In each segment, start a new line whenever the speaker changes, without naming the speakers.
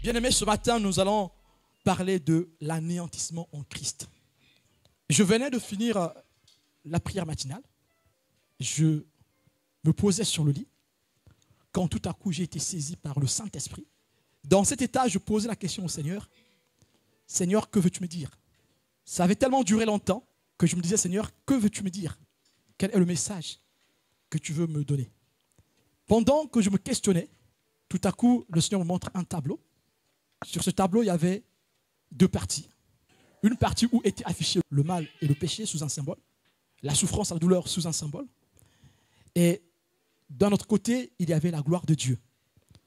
Bien-aimés, ce matin, nous allons parler de l'anéantissement en Christ. Je venais de finir la prière matinale. Je me posais sur le lit quand tout à coup j'ai été saisi par le Saint-Esprit. Dans cet état, je posais la question au Seigneur. Seigneur, que veux-tu me dire? Ça avait tellement duré longtemps que je me disais, Seigneur, que veux-tu me dire? Quel est le message que tu veux me donner? Pendant que je me questionnais, tout à coup, le Seigneur me montre un tableau. Sur ce tableau, il y avait deux parties. Une partie où était affiché le mal et le péché sous un symbole, la souffrance et la douleur sous un symbole. Et d'un autre côté, il y avait la gloire de Dieu.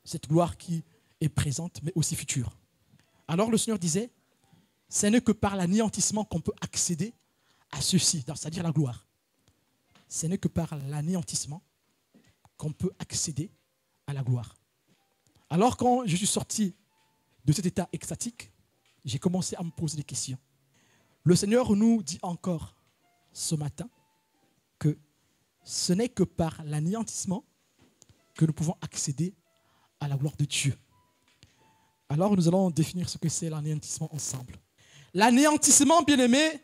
Cette gloire qui est présente, mais aussi future. Alors le Seigneur disait, ce n'est que par l'anéantissement qu'on peut accéder à ceci, c'est-à-dire la gloire. Ce n'est que par l'anéantissement qu'on peut accéder à la gloire. Alors quand je suis sorti de cet état extatique, j'ai commencé à me poser des questions. Le Seigneur nous dit encore ce matin que ce n'est que par l'anéantissement que nous pouvons accéder à la gloire de Dieu. Alors nous allons définir ce que c'est l'anéantissement ensemble. L'anéantissement, bien-aimé,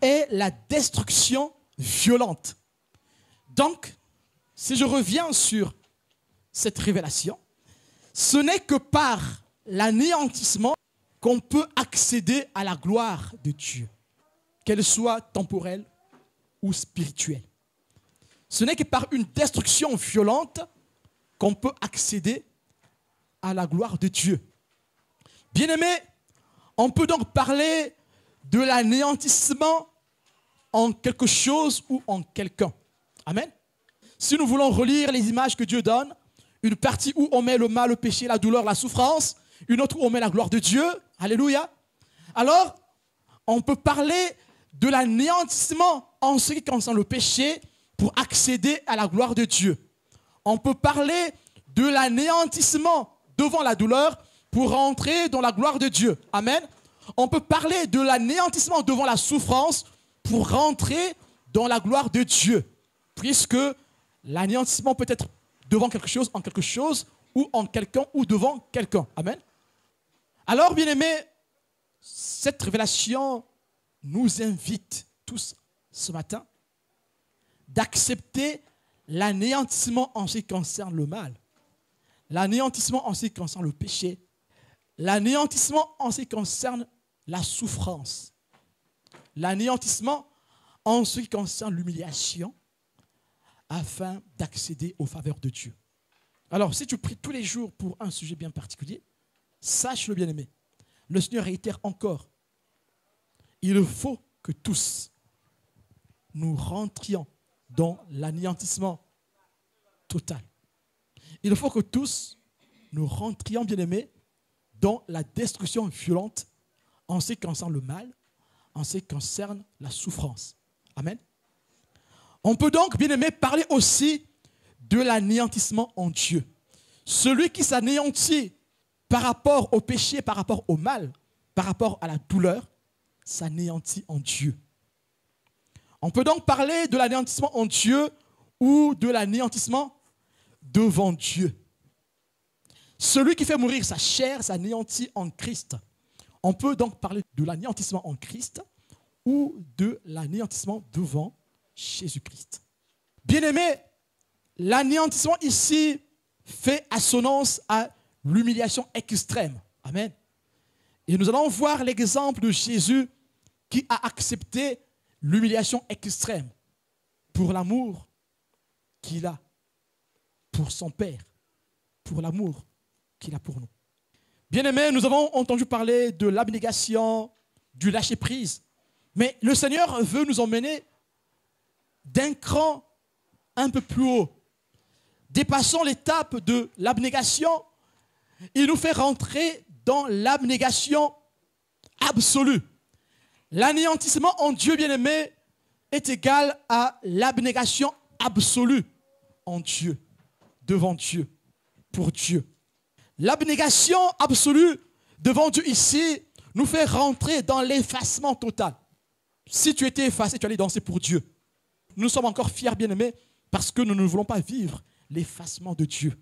est la destruction violente. Donc, si je reviens sur cette révélation, ce n'est que par l'anéantissement qu'on peut accéder à la gloire de Dieu, qu'elle soit temporelle ou spirituelle. Ce n'est que par une destruction violente qu'on peut accéder à la gloire de Dieu. Bien-aimés, on peut donc parler de l'anéantissement en quelque chose ou en quelqu'un. Amen. Si nous voulons relire les images que Dieu donne, une partie où on met le mal, le péché, la douleur, la souffrance, une autre où on met la gloire de Dieu, alléluia. Alors, on peut parler de l'anéantissement en ce qui concerne le péché pour accéder à la gloire de Dieu. On peut parler de l'anéantissement devant la douleur pour rentrer dans la gloire de Dieu. Amen. On peut parler de l'anéantissement devant la souffrance pour rentrer dans la gloire de Dieu. Puisque l'anéantissement peut être devant quelque chose, en quelque chose, ou en quelqu'un, ou devant quelqu'un. Amen. Alors, bien-aimés, cette révélation nous invite tous ce matin d'accepter l'anéantissement en ce qui concerne le mal, l'anéantissement en ce qui concerne le péché, l'anéantissement en ce qui concerne la souffrance, l'anéantissement en ce qui concerne l'humiliation, afin d'accéder aux faveurs de Dieu. Alors, si tu pries tous les jours pour un sujet bien particulier, sache-le, bien-aimé, le Seigneur réitère encore, il faut que tous nous rentrions dans l'anéantissement total. Il faut que tous nous rentrions, bien-aimés, dans la destruction violente en ce qui concerne le mal, en ce qui concerne la souffrance. Amen. On peut donc, bien aimé, parler aussi de l'anéantissement en Dieu. Celui qui s'anéantit par rapport au péché, par rapport au mal, par rapport à la douleur, s'anéantit en Dieu. On peut donc parler de l'anéantissement en Dieu ou de l'anéantissement devant Dieu. Celui qui fait mourir sa chair s'anéantit en Christ. On peut donc parler de l'anéantissement en Christ ou de l'anéantissement devant Jésus-Christ. Bien-aimé, l'anéantissement ici fait assonance à l'humiliation extrême. Amen. Et nous allons voir l'exemple de Jésus qui a accepté l'humiliation extrême pour l'amour qu'il a pour son Père, pour l'amour qu'il a pour nous. Bien-aimés, nous avons entendu parler de l'abnégation, du lâcher-prise. Mais le Seigneur veut nous emmener d'un cran un peu plus haut. Dépassons l'étape de l'abnégation, il nous fait rentrer dans l'abnégation absolue. L'anéantissement en Dieu bien-aimé est égal à l'abnégation absolue en Dieu, devant Dieu, pour Dieu. L'abnégation absolue devant Dieu ici nous fait rentrer dans l'effacement total. Si tu étais effacé, tu allais danser pour Dieu. Nous sommes encore fiers, bien-aimés, parce que nous ne voulons pas vivre l'effacement de Dieu.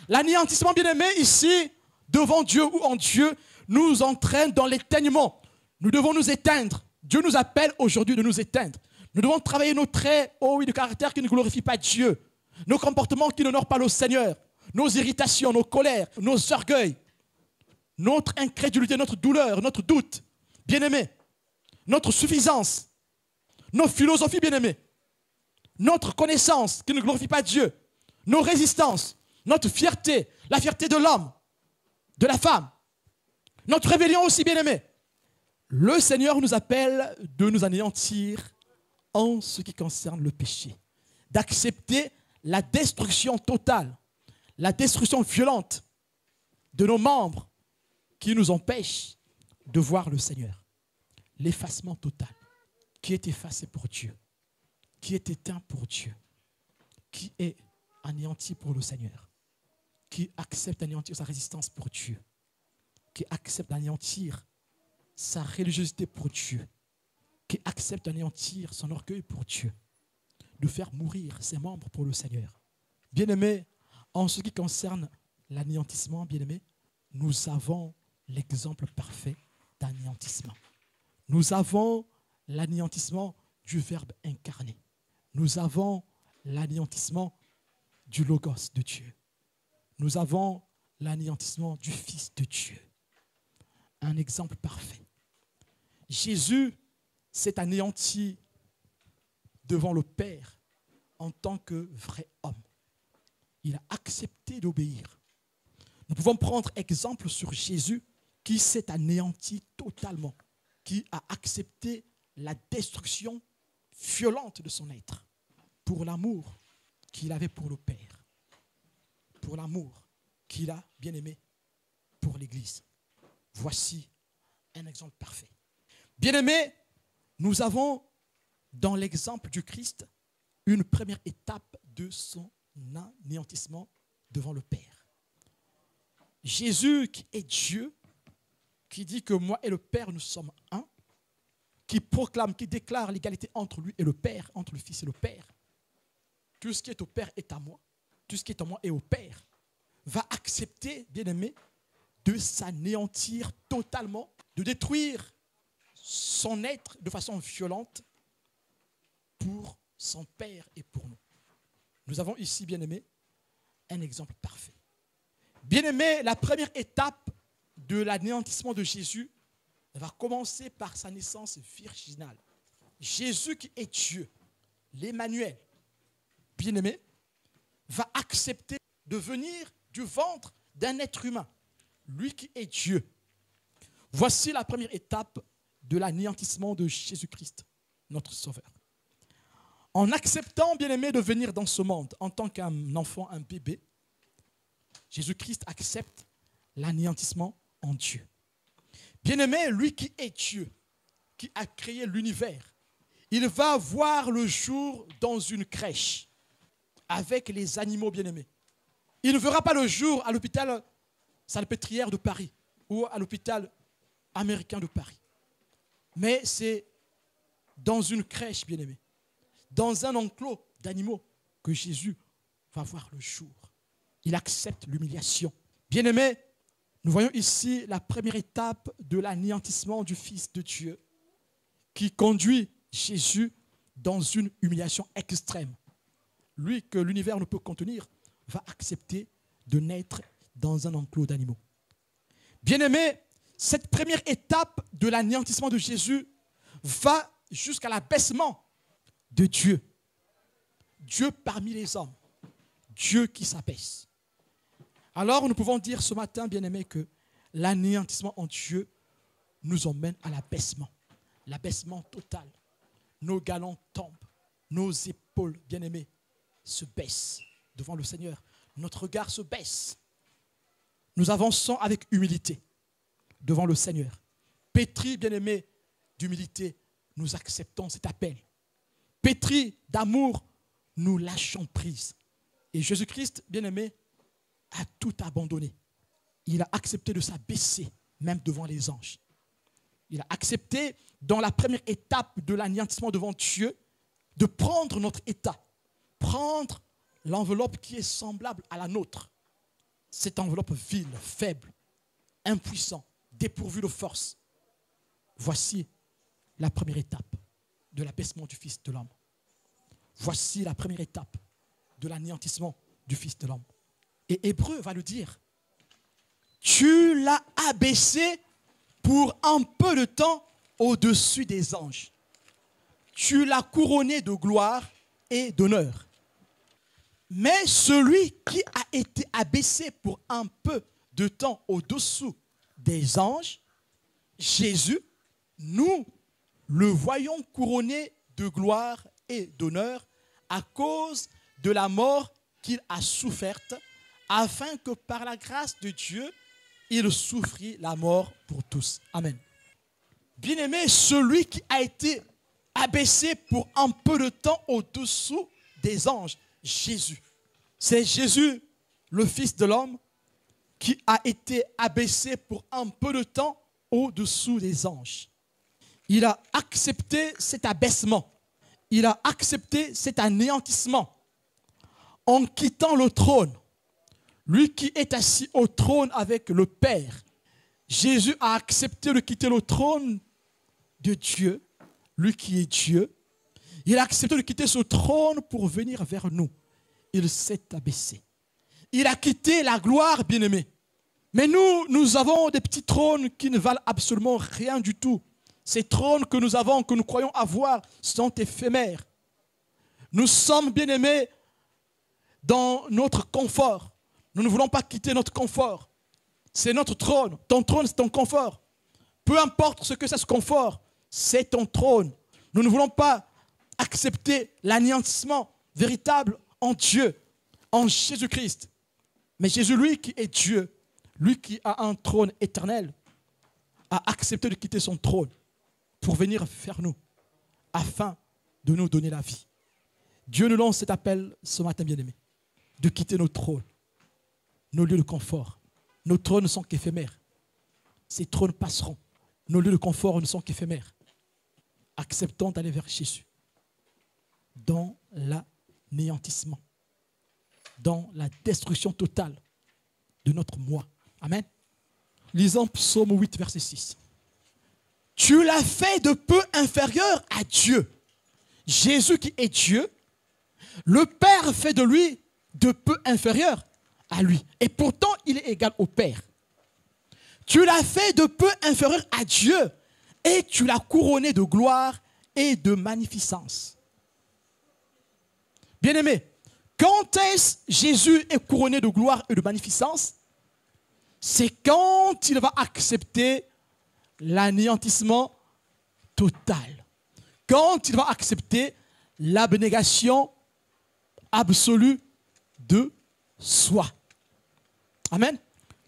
L'anéantissement, bien-aimé, ici, devant Dieu ou en Dieu, nous entraîne dans l'éteignement. Nous devons nous éteindre. Dieu nous appelle aujourd'hui de nous éteindre. Nous devons travailler nos traits, de caractère qui ne glorifient pas Dieu. Nos comportements qui n'honorent pas le Seigneur. Nos irritations, nos colères, nos orgueils. Notre incrédulité, notre douleur, notre doute. Bien-aimé. Notre suffisance. Nos philosophies, bien-aimées. Notre connaissance qui ne glorifie pas Dieu. Nos résistances. Notre fierté. La fierté de l'homme. De la femme. Notre rébellion aussi, bien-aimé. Le Seigneur nous appelle de nous anéantir en ce qui concerne le péché. D'accepter la destruction totale, la destruction violente de nos membres qui nous empêchent de voir le Seigneur. L'effacement total, qui est effacé pour Dieu, qui est éteint pour Dieu, qui est anéanti pour le Seigneur, qui accepte d'anéantir sa résistance pour Dieu, qui accepte d'anéantir sa religiosité pour Dieu, qui accepte d'anéantir son orgueil pour Dieu, de faire mourir ses membres pour le Seigneur. Bien-aimés, en ce qui concerne l'anéantissement, bien-aimés, nous avons l'exemple parfait d'anéantissement. Nous avons l'anéantissement du Verbe incarné. Nous avons l'anéantissement du Logos de Dieu. Nous avons l'anéantissement du Fils de Dieu. Un exemple parfait. Jésus s'est anéanti devant le Père en tant que vrai homme. Il a accepté d'obéir. Nous pouvons prendre exemple sur Jésus qui s'est anéanti totalement, qui a accepté la destruction violente de son être pour l'amour qu'il avait pour le Père, pour l'amour qu'il a bien aimé pour l'Église. Voici un exemple parfait. Bien-aimés, nous avons dans l'exemple du Christ une première étape de son anéantissement devant le Père. Jésus qui est Dieu, qui dit que moi et le Père nous sommes un, qui proclame, qui déclare l'égalité entre lui et le Père, entre le Fils et le Père. Tout ce qui est au Père est à moi, tout ce qui est à moi est au Père, va accepter, bien-aimé, de s'anéantir totalement, de détruire son être de façon violente pour son Père et pour nous. Nous avons ici, bien-aimé, un exemple parfait. Bien-aimé, la première étape de l'anéantissement de Jésus va commencer par sa naissance virginale. Jésus qui est Dieu, l'Emmanuel, bien-aimé, va accepter de venir du ventre d'un être humain, lui qui est Dieu. Voici la première étape de l'anéantissement de Jésus-Christ, notre Sauveur. En acceptant, bien-aimé, de venir dans ce monde en tant qu'un enfant, un bébé, Jésus-Christ accepte l'anéantissement en Dieu. Bien-aimé, lui qui est Dieu, qui a créé l'univers, il va voir le jour dans une crèche avec les animaux bien-aimés. Il ne verra pas le jour à l'hôpital Salpêtrière de Paris ou à l'hôpital américain de Paris. Mais c'est dans une crèche, bien-aimé, dans un enclos d'animaux que Jésus va voir le jour. Il accepte l'humiliation. Bien-aimé, nous voyons ici la première étape de l'anéantissement du Fils de Dieu qui conduit Jésus dans une humiliation extrême. Lui que l'univers ne peut contenir va accepter de naître dans un enclos d'animaux. Bien-aimé, cette première étape de l'anéantissement de Jésus va jusqu'à l'abaissement de Dieu. Dieu parmi les hommes. Dieu qui s'abaisse. Alors nous pouvons dire ce matin, bien-aimé, que l'anéantissement en Dieu nous emmène à l'abaissement total. Nos galons tombent, nos épaules, bien-aimés, se baissent devant le Seigneur. Notre regard se baisse. Nous avançons avec humilité devant le Seigneur. Pétris, bien-aimés, d'humilité, nous acceptons cet appel. Pétris d'amour, nous lâchons prise. Et Jésus-Christ, bien-aimé, a tout abandonné. Il a accepté de s'abaisser, même devant les anges. Il a accepté, dans la première étape de l'anéantissement devant Dieu, de prendre notre état, prendre l'enveloppe qui est semblable à la nôtre. Cette enveloppe vile, faible, impuissant, dépourvue de force. Voici la première étape de l'abaissement du Fils de l'homme. Voici la première étape de l'anéantissement du Fils de l'homme. Et Hébreu va le dire. Tu l'as abaissé pour un peu de temps au-dessus des anges. Tu l'as couronné de gloire et d'honneur. Mais celui qui a été abaissé pour un peu de temps au-dessous des anges, Jésus, nous le voyons couronné de gloire et d'honneur à cause de la mort qu'il a soufferte, afin que par la grâce de Dieu, il souffrit la mort pour tous. Amen. Bien-aimé, celui qui a été abaissé pour un peu de temps au-dessous des anges, Jésus. C'est Jésus, le Fils de l'homme, qui a été abaissé pour un peu de temps au-dessous des anges. Il a accepté cet abaissement. Il a accepté cet anéantissement en quittant le trône. Lui qui est assis au trône avec le Père. Jésus a accepté de quitter le trône de Dieu, lui qui est Dieu. Il a accepté de quitter ce trône pour venir vers nous. Il s'est abaissé. Il a quitté la gloire, bien-aimé. Mais nous avons des petits trônes qui ne valent absolument rien du tout. Ces trônes que nous avons, que nous croyons avoir, sont éphémères. Nous sommes, bien-aimés, dans notre confort. Nous ne voulons pas quitter notre confort. C'est notre trône. Ton trône, c'est ton confort. Peu importe ce que c'est ce confort, c'est ton trône. Nous ne voulons pas accepter l'anéantissement véritable en Dieu, en Jésus-Christ. Mais Jésus, lui qui est Dieu, lui qui a un trône éternel, a accepté de quitter son trône pour venir vers nous, afin de nous donner la vie. Dieu nous lance cet appel ce matin, bien-aimés, de quitter nos trônes, nos lieux de confort. Nos trônes ne sont qu'éphémères. Ces trônes passeront. Nos lieux de confort ne sont qu'éphémères. Acceptons d'aller vers Jésus dans l'anéantissement, dans la destruction totale de notre moi. Amen. Lisons Psaume 8, verset 6. Tu l'as fait de peu inférieur à Dieu. Jésus qui est Dieu, le Père fait de lui de peu inférieur à lui. Et pourtant, il est égal au Père. Tu l'as fait de peu inférieur à Dieu et tu l'as couronné de gloire et de magnificence. Bien-aimé, quand est-ce Jésus est couronné de gloire et de magnificence? C'est quand il va accepter l'anéantissement total. Quand il va accepter l'abnégation absolue de soi. Amen.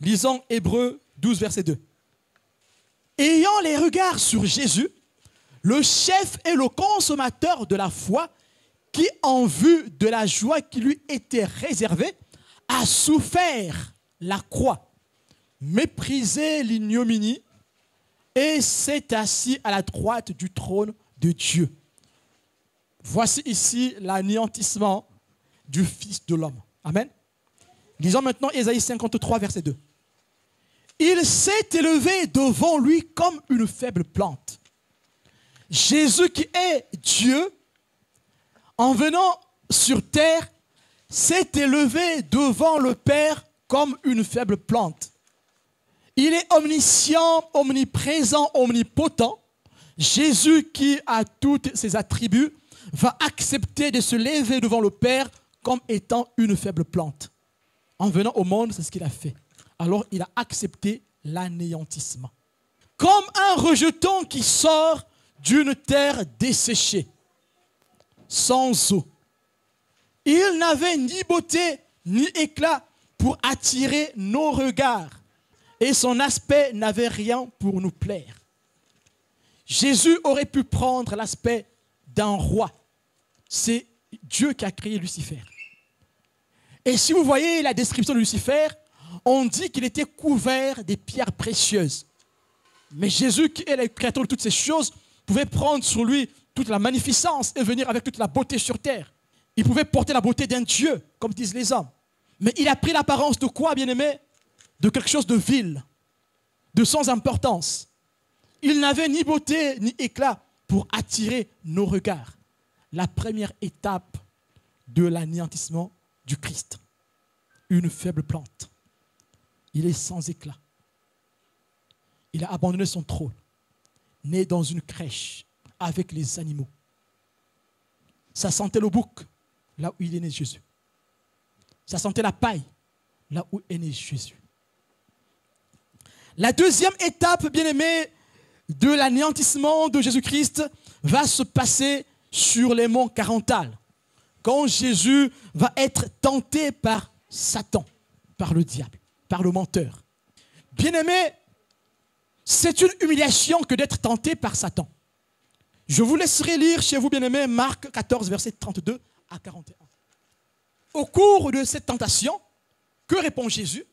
Lisons Hébreux 12, verset 2. Ayant les regards sur Jésus, le chef et le consommateur de la foi, qui, en vue de la joie qui lui était réservée, a souffert la croix, méprisé l'ignominie, et s'est assis à la droite du trône de Dieu. Voici ici l'anéantissement du Fils de l'homme. Amen. Lisons maintenant Ésaïe 53, verset 2. Il s'est élevé devant lui comme une faible plante. Jésus qui est Dieu, en venant sur terre, s'est élevé devant le Père comme une faible plante. Il est omniscient, omniprésent, omnipotent. Jésus qui a tous ses attributs va accepter de se lever devant le Père comme étant une faible plante. En venant au monde, c'est ce qu'il a fait. Alors il a accepté l'anéantissement. Comme un rejeton qui sort d'une terre desséchée, sans eau. Il n'avait ni beauté ni éclat pour attirer nos regards. Et son aspect n'avait rien pour nous plaire. Jésus aurait pu prendre l'aspect d'un roi. C'est Dieu qui a créé Lucifer. Et si vous voyez la description de Lucifer, on dit qu'il était couvert des pierres précieuses. Mais Jésus, qui est le créateur de toutes ces choses, pouvait prendre sur lui toute la magnificence et venir avec toute la beauté sur terre. Il pouvait porter la beauté d'un Dieu, comme disent les hommes. Mais il a pris l'apparence de quoi, bien-aimé? De quelque chose de vil, de sans importance. Il n'avait ni beauté ni éclat pour attirer nos regards. La première étape de l'anéantissement du Christ. Une faible plante. Il est sans éclat. Il a abandonné son trône, né dans une crèche avec les animaux. Ça sentait le bouc, là où il est né Jésus. Ça sentait la paille, là où est né Jésus. La deuxième étape, bien-aimée, de l'anéantissement de Jésus-Christ va se passer sur les monts Carental, quand Jésus va être tenté par Satan, par le diable, par le menteur. Bien-aimé, c'est une humiliation que d'être tenté par Satan. Je vous laisserai lire chez vous, bien-aimé, Marc 14, versets 32 à 41. Au cours de cette tentation, que répond Jésus?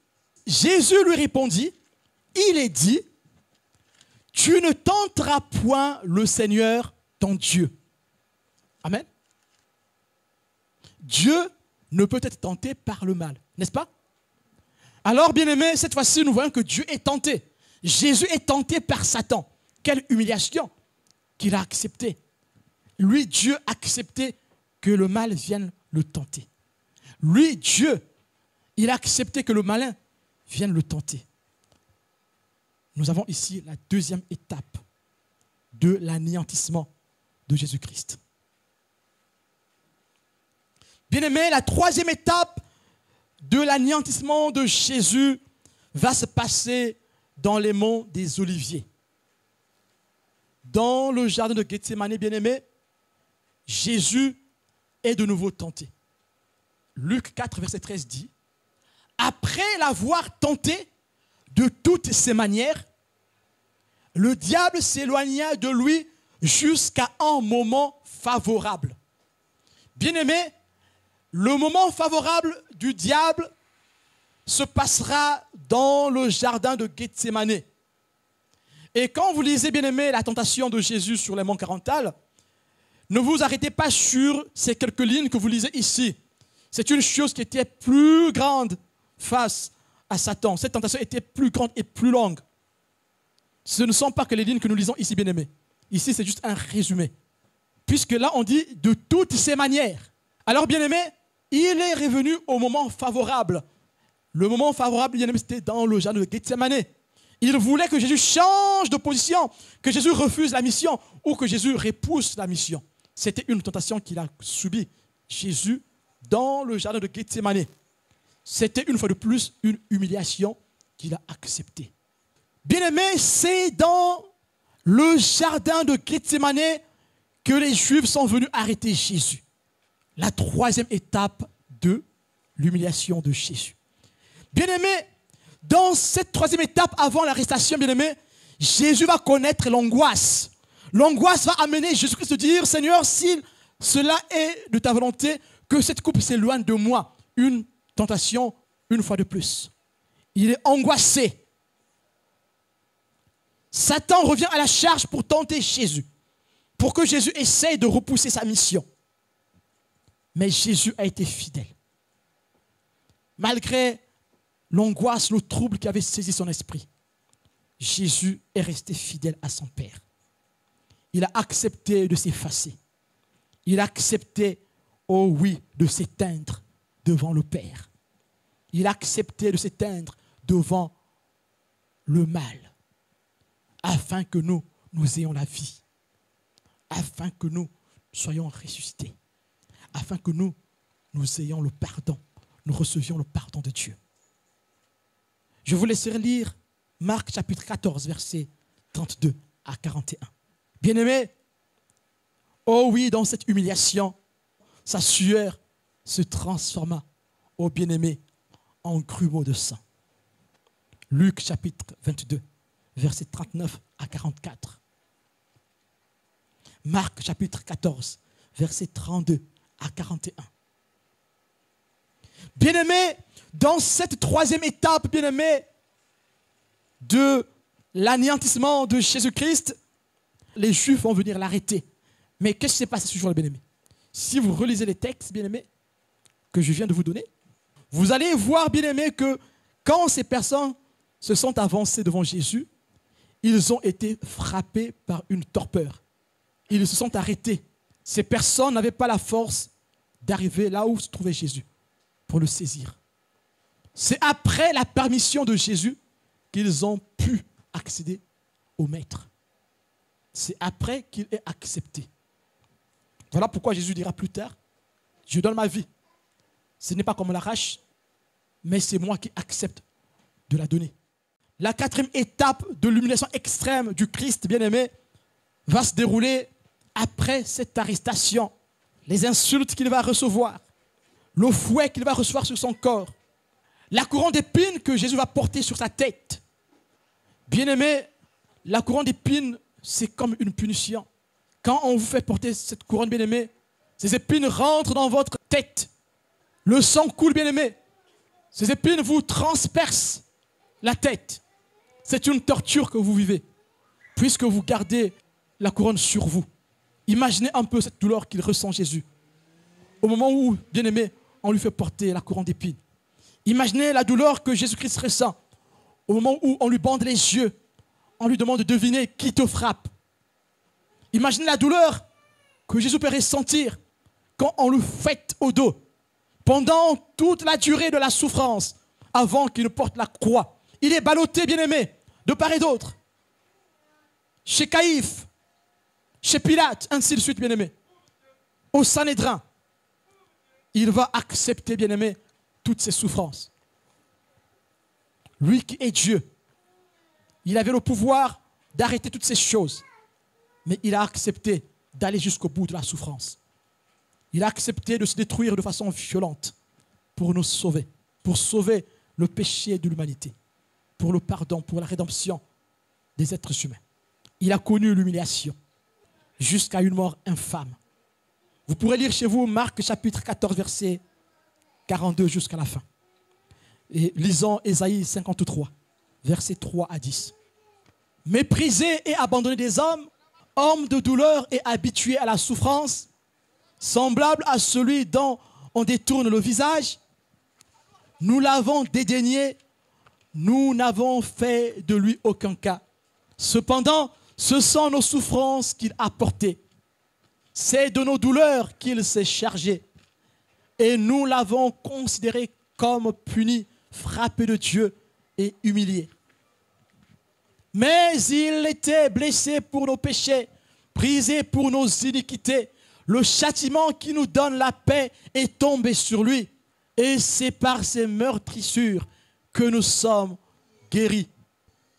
Jésus lui répondit, il est dit, tu ne tenteras point le Seigneur ton Dieu. Amen. Dieu ne peut être tenté par le mal, n'est-ce pas? Alors, bien-aimé, cette fois-ci, nous voyons que Dieu est tenté. Jésus est tenté par Satan. Quelle humiliation qu'il a acceptée. Lui, Dieu, a accepté que le mal vienne le tenter. Lui, Dieu, il a accepté que le malin vienne le tenter. Nous avons ici la deuxième étape de l'anéantissement de Jésus-Christ. Bien-aimé, la troisième étape de l'anéantissement de Jésus va se passer dans les monts des Oliviers. Dans le jardin de Gethsémani, bien-aimé, Jésus est de nouveau tenté. Luc 4, verset 13 dit, « Après l'avoir tenté de toutes ses manières, le diable s'éloigna de lui jusqu'à un moment favorable. » Bien-aimé, le moment favorable du diable se passera dans le jardin de Gethsémani. Et quand vous lisez, bien-aimé, la tentation de Jésus sur les monts Carental, ne vous arrêtez pas sur ces quelques lignes que vous lisez ici. C'est une chose qui était plus grande face à Satan. Cette tentation était plus grande et plus longue. Ce ne sont pas que les lignes que nous lisons ici, bien-aimés. Ici, c'est juste un résumé. Puisque là, on dit de toutes ces manières. Alors, bien-aimé, il est revenu au moment favorable. Le moment favorable, bien-aimé, c'était dans le jardin de Gethsémani. Il voulait que Jésus change de position, que Jésus refuse la mission ou que Jésus repousse la mission. C'était une tentation qu'il a subie. Jésus, dans le jardin de Gethsémani. C'était une fois de plus une humiliation qu'il a acceptée. Bien-aimé, c'est dans le jardin de Gethsémani que les Juifs sont venus arrêter Jésus. La troisième étape de l'humiliation de Jésus. Bien-aimé, dans cette troisième étape avant l'arrestation, bien-aimé, Jésus va connaître l'angoisse. L'angoisse va amener Jésus-Christ à dire, Seigneur, si cela est de ta volonté, que cette coupe s'éloigne de moi. Une tentation, une fois de plus. Il est angoissé. Satan revient à la charge pour tenter Jésus, pour que Jésus essaye de repousser sa mission. Mais Jésus a été fidèle. Malgré l'angoisse, le trouble qui avait saisi son esprit, Jésus est resté fidèle à son Père. Il a accepté de s'effacer. Il a accepté, oh oui, de s'éteindre devant le Père. Il a accepté de s'éteindre devant le mal, afin que nous ayons la vie, afin que nous soyons ressuscités, afin que nous ayons le pardon, nous recevions le pardon de Dieu. Je vous laisserai lire Marc chapitre 14, versets 32 à 41. Bien-aimé, oh oui, dans cette humiliation, sa sueur se transforma, oh bien-aimé, en grumeaux de sang. Luc chapitre 22, versets 39 à 44. Marc chapitre 14, versets 32 à 41. Bien-aimés, dans cette troisième étape, bien-aimés, de l'anéantissement de Jésus-Christ, les Juifs vont venir l'arrêter. Mais qu'est-ce qui s'est passé ce jour-là, bien-aimés? Si vous relisez les textes, bien-aimés, que je viens de vous donner, vous allez voir, bien-aimés, que quand ces personnes se sont avancées devant Jésus, ils ont été frappés par une torpeur. Ils se sont arrêtés. Ces personnes n'avaient pas la force d'arriver là où se trouvait Jésus pour le saisir. C'est après la permission de Jésus qu'ils ont pu accéder au Maître. C'est après qu'il est accepté. Voilà pourquoi Jésus dira plus tard, je donne ma vie. Ce n'est pas comme on l'arrache, mais c'est moi qui accepte de la donner. La quatrième étape de l'humiliation extrême du Christ bien-aimé va se dérouler après cette arrestation. Les insultes qu'il va recevoir, le fouet qu'il va recevoir sur son corps, la couronne d'épines que Jésus va porter sur sa tête. Bien-aimé, la couronne d'épines, c'est comme une punition. Quand on vous fait porter cette couronne, bien-aimé, ces épines rentrent dans votre tête. Le sang coule, bien-aimé. Ces épines vous transpercent la tête. C'est une torture que vous vivez, puisque vous gardez la couronne sur vous. Imaginez un peu cette douleur qu'il ressent Jésus. Au moment où, bien-aimé, on lui fait porter la couronne d'épines. Imaginez la douleur que Jésus-Christ ressent. Au moment où on lui bande les yeux, on lui demande de deviner qui te frappe. Imaginez la douleur que Jésus peut ressentir quand on le fouette au dos. Pendant toute la durée de la souffrance, avant qu'il ne porte la croix. Il est ballotté, bien-aimé, de part et d'autre. Chez Caïphe, chez Pilate, ainsi de suite, bien-aimé. Au Sanhédrin, il va accepter, bien-aimé, toutes ces souffrances. Lui qui est Dieu, il avait le pouvoir d'arrêter toutes ces choses. Mais il a accepté d'aller jusqu'au bout de la souffrance. Il a accepté de se détruire de façon violente pour nous sauver, pour sauver le péché de l'humanité, pour le pardon, pour la rédemption des êtres humains. Il a connu l'humiliation jusqu'à une mort infâme. Vous pourrez lire chez vous Marc chapitre 14, verset 42 jusqu'à la fin. Et lisons Ésaïe 53, versets 3 à 10. Méprisé et abandonné des hommes, homme de douleur et habitué à la souffrance, semblable à celui dont on détourne le visage, nous l'avons dédaigné, nous n'avons fait de lui aucun cas. Cependant, ce sont nos souffrances qu'il a portées. C'est de nos douleurs qu'il s'est chargé. Et nous l'avons considéré comme puni, frappé de Dieu et humilié. Mais il était blessé pour nos péchés, brisé pour nos iniquités. Le châtiment qui nous donne la paix est tombé sur lui. Et c'est par ses meurtrissures que nous sommes guéris.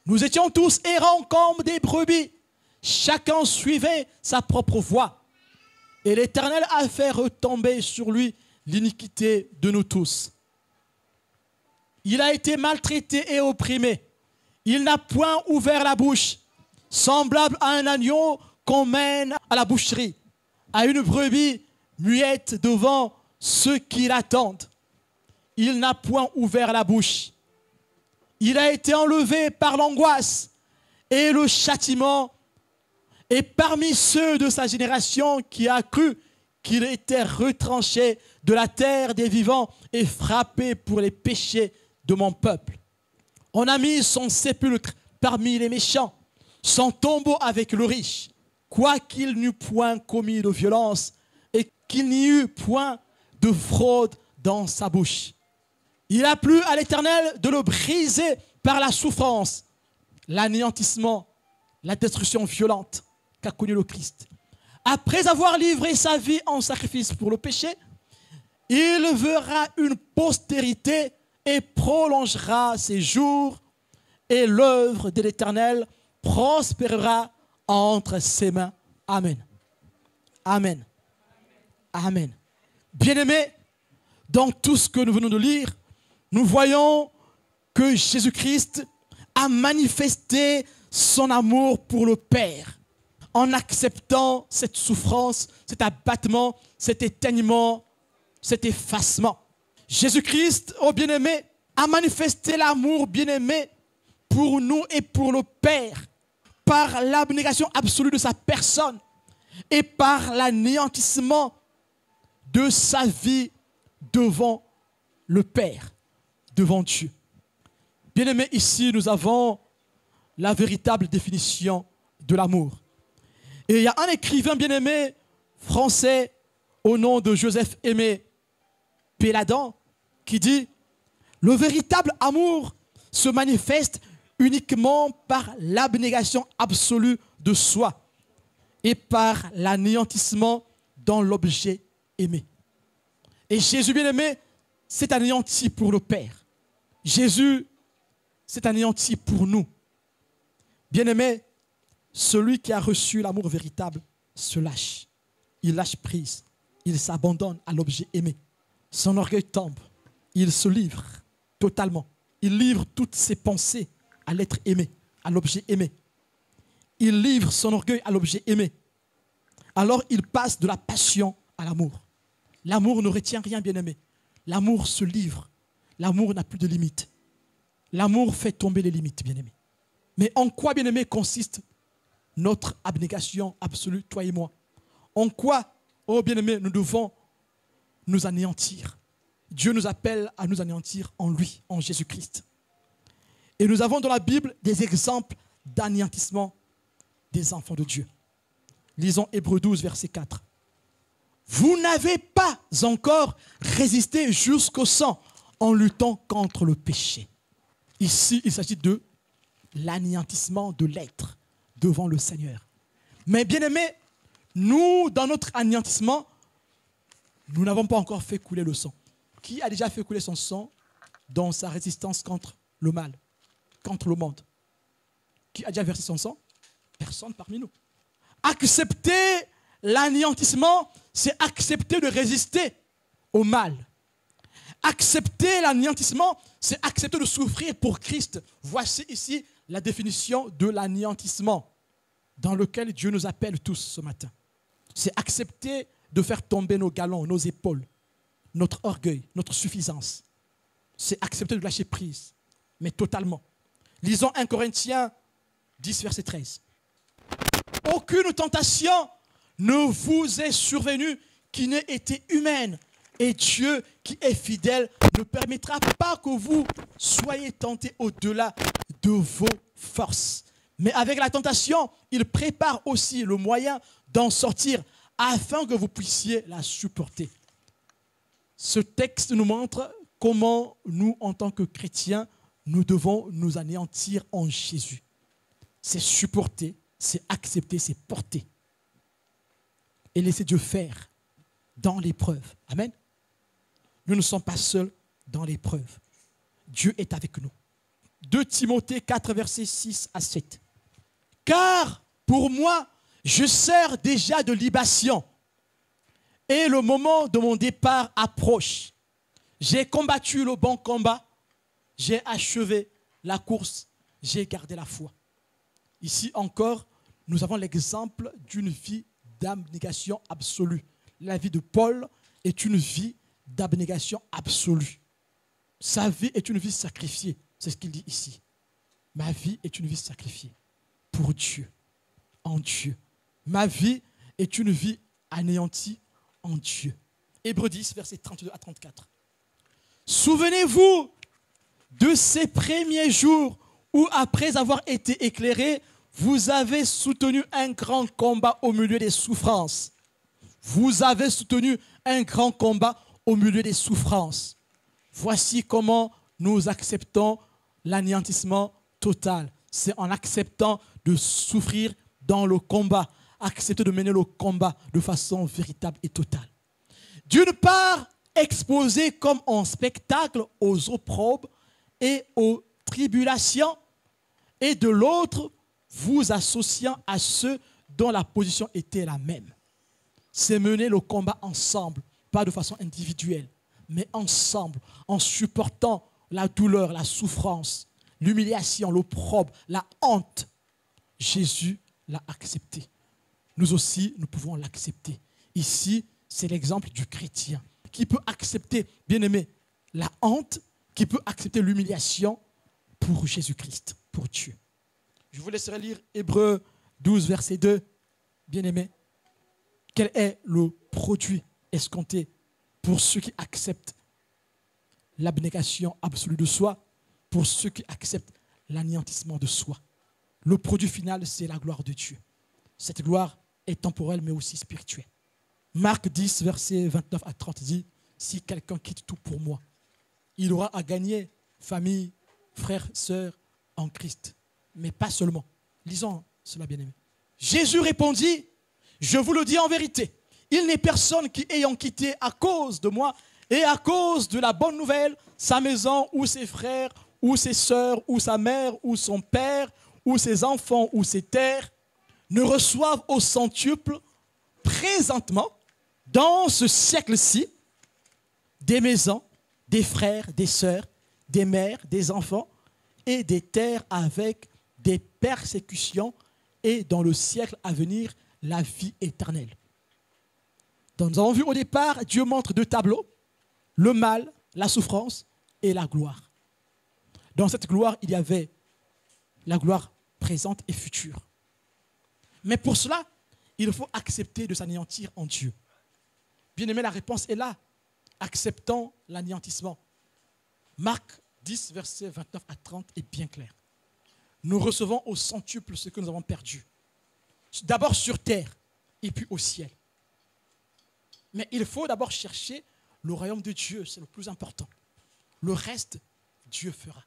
Nous étions tous errants comme des brebis. Chacun suivait sa propre voie. Et l'Éternel a fait retomber sur lui l'iniquité de nous tous. Il a été maltraité et opprimé. Il n'a point ouvert la bouche, semblable à un agneau qu'on mène à la boucherie, à une brebis muette devant ceux qui l'attendent. Il n'a point ouvert la bouche. Il a été enlevé par l'angoisse et le châtiment. Et parmi ceux de sa génération qui a cru qu'il était retranché de la terre des vivants et frappé pour les péchés de mon peuple. On a mis son sépulcre parmi les méchants, son tombeau avec le riche, quoiqu'il n'eût point commis de violence et qu'il n'y eût point de fraude dans sa bouche. Il a plu à l'Éternel de le briser par la souffrance, l'anéantissement, la destruction violente qu'a connu le Christ. Après avoir livré sa vie en sacrifice pour le péché, il verra une postérité et prolongera ses jours, et l'œuvre de l'Éternel prospérera entre ses mains. Amen. Amen. Amen. Bien-aimés, dans tout ce que nous venons de lire, nous voyons que Jésus-Christ a manifesté son amour pour le Père en acceptant cette souffrance, cet abattement, cet éteignement, cet effacement. Jésus-Christ, oh bien-aimé, a manifesté l'amour bien-aimé pour nous et pour le Père par l'abnégation absolue de sa personne et par l'anéantissement de sa vie devant le Père, devant Dieu. Bien-aimé, ici, nous avons la véritable définition de l'amour. Et il y a un écrivain bien-aimé français au nom de Joseph-Aimé Péladan qui dit « Le véritable amour se manifeste uniquement par l'abnégation absolue de soi et par l'anéantissement dans l'objet aimé. » Et Jésus bien-aimé s'est anéanti pour le Père. Jésus s'est anéanti pour nous. Bien-aimé, celui qui a reçu l'amour véritable se lâche. Il lâche prise. Il s'abandonne à l'objet aimé. Son orgueil tombe. Il se livre totalement. Il livre toutes ses pensées à l'être aimé, à l'objet aimé. Il livre son orgueil à l'objet aimé. Alors il passe de la passion à l'amour. L'amour ne retient rien, bien-aimé. L'amour se livre. L'amour n'a plus de limites. L'amour fait tomber les limites, bien-aimé. Mais en quoi, bien-aimé, consiste notre abnégation absolue, toi et moi? En quoi, oh bien-aimé, nous devons nous anéantir? Dieu nous appelle à nous anéantir en lui, en Jésus-Christ. Et nous avons dans la Bible des exemples d'anéantissement des enfants de Dieu. Lisons Hébreux 12, verset 4. Vous n'avez pas encore résisté jusqu'au sang en luttant contre le péché. Ici, il s'agit de l'anéantissement de l'être devant le Seigneur. Mais bien aimé, nous, dans notre anéantissement, nous n'avons pas encore fait couler le sang. Qui a déjà fait couler son sang dans sa résistance contre le mal, contre le monde? Qui a déjà versé son sang? Personne parmi nous. Accepter l'anéantissement, c'est accepter de résister au mal. Accepter l'anéantissement, c'est accepter de souffrir pour Christ. Voici ici la définition de l'anéantissement dans lequel Dieu nous appelle tous ce matin. C'est accepter de faire tomber nos galons, nos épaules, notre orgueil, notre suffisance. C'est accepter de lâcher prise, mais totalement. Lisons 1 Corinthiens 10, verset 13. Aucune tentation ne vous est survenue qui n'ait été humaine. Et Dieu, qui est fidèle, ne permettra pas que vous soyez tentés au-delà de vos forces. Mais avec la tentation, il prépare aussi le moyen d'en sortir afin que vous puissiez la supporter. Ce texte nous montre comment nous, en tant que chrétiens, nous devons nous anéantir en Jésus. C'est supporter, c'est accepter, c'est porter. Et laisser Dieu faire dans l'épreuve. Amen. Nous ne sommes pas seuls dans l'épreuve. Dieu est avec nous. 2 Timothée 4, versets 6 à 7. Car pour moi, je sers déjà de libation et le moment de mon départ approche. J'ai combattu le bon combat, j'ai achevé la course, j'ai gardé la foi. Ici encore, nous avons l'exemple d'une vie d'abnégation absolue. La vie de Paul est une vie d'abnégation absolue. Sa vie est une vie sacrifiée, c'est ce qu'il dit ici. Ma vie est une vie sacrifiée pour Dieu, en Dieu. Ma vie est une vie anéantie en Dieu. Hébreux 10, versets 32 à 34. Souvenez-vous de ces premiers jours où, après avoir été éclairés, vous avez soutenu un grand combat au milieu des souffrances. Vous avez soutenu un grand combat au milieu des souffrances. Voici comment nous acceptons l'anéantissement total. C'est en acceptant de souffrir dans le combat, accepter de mener le combat de façon véritable et totale. D'une part, exposé comme en spectacle aux opprobes et aux tribulations, et de l'autre, vous associant à ceux dont la position était la même. C'est mener le combat ensemble, pas de façon individuelle, mais ensemble, en supportant la douleur, la souffrance, l'humiliation, l'opprobre, la honte. Jésus l'a accepté. nous aussi, nous pouvons l'accepter. Ici, c'est l'exemple du chrétien qui peut accepter, bien aimé, la honte, qui peut accepter l'humiliation pour Jésus-Christ, pour Dieu. Je vous laisserai lire Hébreux 12, verset 2. Bien aimé, quel est le produit escompté pour ceux qui acceptent l'abnégation absolue de soi, pour ceux qui acceptent l'anéantissement de soi? Le produit final, c'est la gloire de Dieu. Cette gloire est temporelle, mais aussi spirituelle. Marc 10, versets 29 à 30 dit, « Si quelqu'un quitte tout pour moi, il aura à gagner famille, frères, sœurs en Christ. » Mais pas seulement. Lisons cela, bien-aimé. Jésus répondit, « Je vous le dis en vérité, il n'est personne qui, ayant quitté à cause de moi et à cause de la bonne nouvelle, sa maison ou ses frères ou ses sœurs ou sa mère ou son père ou ses enfants ou ses terres, ne reçoivent au centuple présentement, dans ce siècle-ci, des maisons, des frères, des sœurs, des mères, des enfants et des terres avec des persécutions et dans le siècle à venir, la vie éternelle. » Donc, nous avons vu au départ, Dieu montre deux tableaux, le mal, la souffrance et la gloire. Dans cette gloire, il y avait la gloire présente et future. Mais pour cela, il faut accepter de s'anéantir en Dieu. Bien aimé, la réponse est là. Acceptons l'anéantissement. Marc 10, versets 29 à 30 est bien clair. Nous recevons au centuple ce que nous avons perdu. D'abord sur terre et puis au ciel. Mais il faut d'abord chercher le royaume de Dieu, c'est le plus important. Le reste, Dieu fera.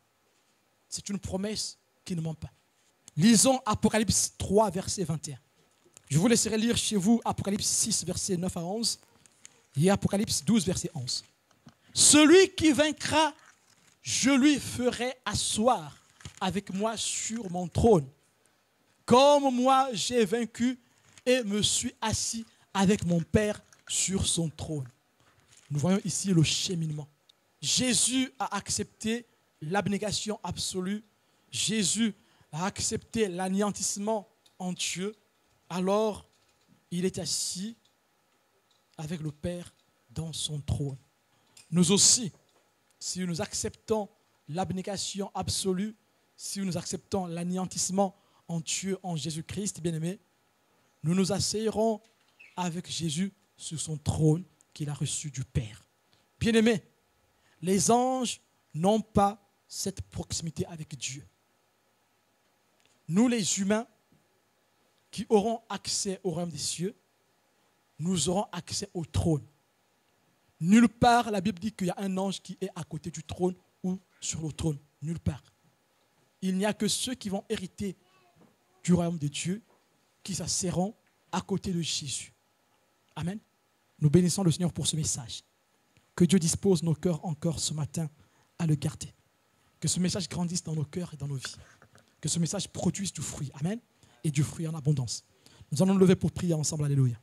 C'est une promesse qui ne ment pas. Lisons Apocalypse 3, verset 21. Je vous laisserai lire chez vous Apocalypse 6, verset 9 à 11 et Apocalypse 12, verset 11. Celui qui vaincra, je lui ferai asseoir avec moi sur mon trône, comme moi j'ai vaincu et me suis assis avec mon Père sur son trône. Nous voyons ici le cheminement. Jésus a accepté l'abnégation absolue. Jésus a accepté l'anéantissement en Dieu. Alors, il est assis avec le Père dans son trône. Nous aussi, si nous acceptons l'abnégation absolue, si nous acceptons l'anéantissement en Dieu, en Jésus-Christ, bien-aimé, nous nous asseyerons avec Jésus sur son trône qu'il a reçu du Père. Bien-aimé, les anges n'ont pas cette proximité avec Dieu. Nous, les humains, qui auront accès au royaume des cieux, nous aurons accès au trône. Nulle part, la Bible dit qu'il y a un ange qui est à côté du trône ou sur le trône. Nulle part. Il n'y a que ceux qui vont hériter du royaume de Dieu qui s'asserront à côté de Jésus. Amen. Nous bénissons le Seigneur pour ce message. Que Dieu dispose nos cœurs encore ce matin à le garder. Que ce message grandisse dans nos cœurs et dans nos vies. Que ce message produise du fruit. Amen. Et du fruit en abondance. Nous allons nous lever pour prier ensemble. Alléluia.